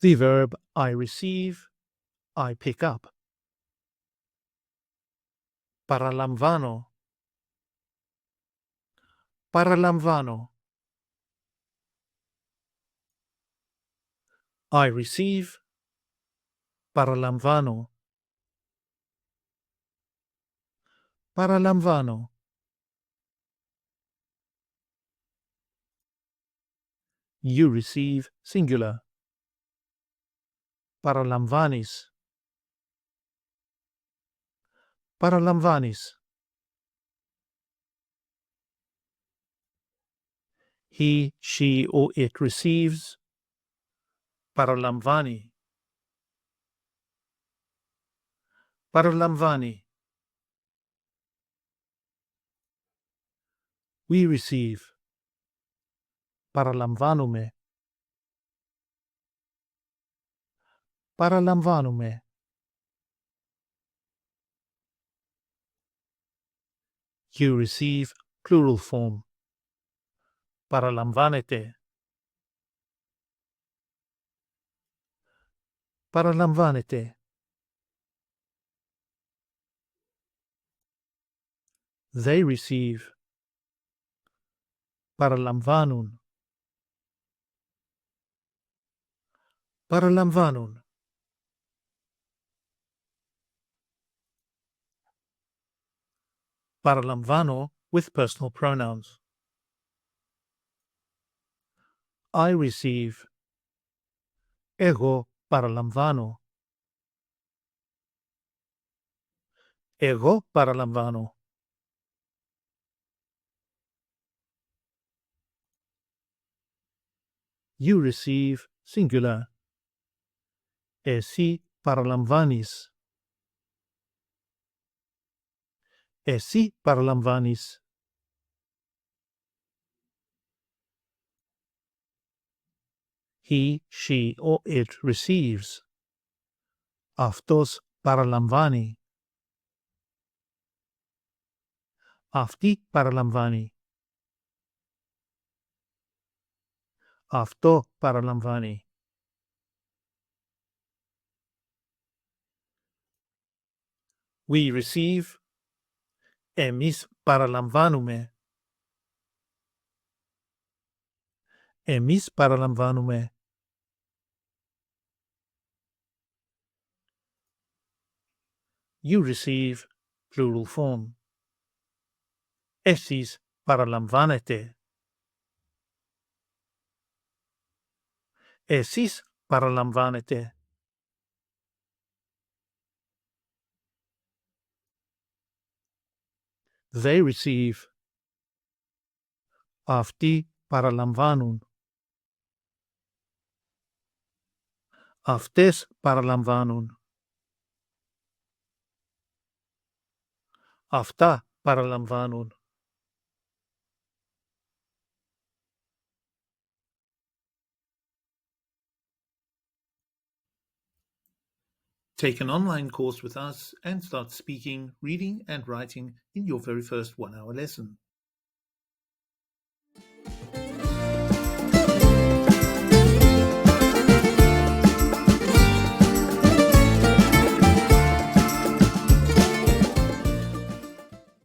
The verb I receive, I pick up. Παραλαμβάνω. Παραλαμβάνω. I receive. Παραλαμβάνω. Παραλαμβάνω. You receive, singular. Παραλαμβάνεις. Παραλαμβάνεις. He, she, or it receives. Παραλαμβάνει. Παραλαμβάνει. We receive. Παραλαμβάνουμε. Παραλαμβάνουμε. You receive, plural form. Παραλαμβάνετε. Παραλαμβάνετε. They receive. Παραλαμβάνουν. Παραλαμβάνουν. Παραλαμβάνω with personal pronouns. I receive. Εγώ παραλαμβάνω. Εγώ παραλαμβάνω. You receive, singular. Εσύ παραλαμβάνεις. Εσύ παραλαμβάνεις. He, she, or it receives. Αυτός παραλαμβάνει. Αυτή παραλαμβάνει. Αυτό παραλαμβάνει. We receive. Εμείς παραλαμβάνουμε. Εμείς παραλαμβάνουμε. You receive, plural form. Εσείς παραλαμβάνετε. Εσείς παραλαμβάνετε. They receive. Αυτοί παραλαμβάνουν. Αυτές παραλαμβάνουν. Αυτά παραλαμβάνουν. Take an online course with us and start speaking, reading, and writing in your very first 1-hour lesson.